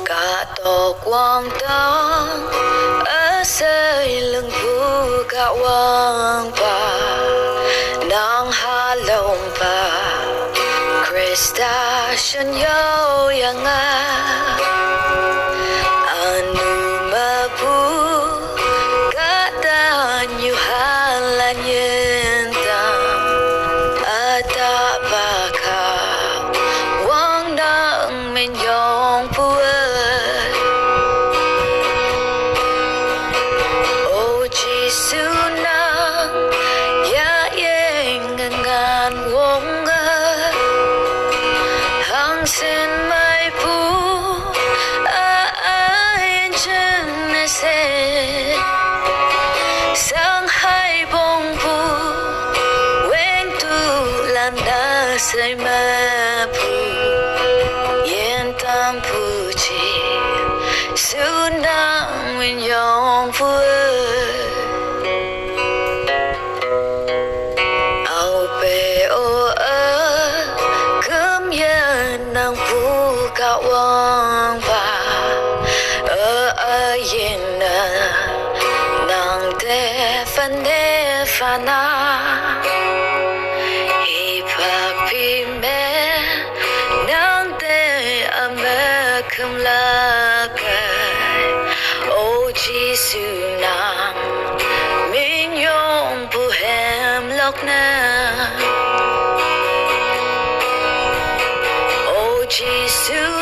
Kahtok wangdang üshei leangpu kahwangpa nang halong pa Krista shen yo yang anu mapu kata nyuhalan yentang ata baka wangdang menyong pue sunang ya yang ngan wong hang sen mai pu ai chen se sang hai bong pu wen tu lan da sai ma pu yen tam pu chi sunang wen yong pu kahwangpa yin nang defana ipak pime nang de amekum lakai o jisu nang minyong buhem lokna jisu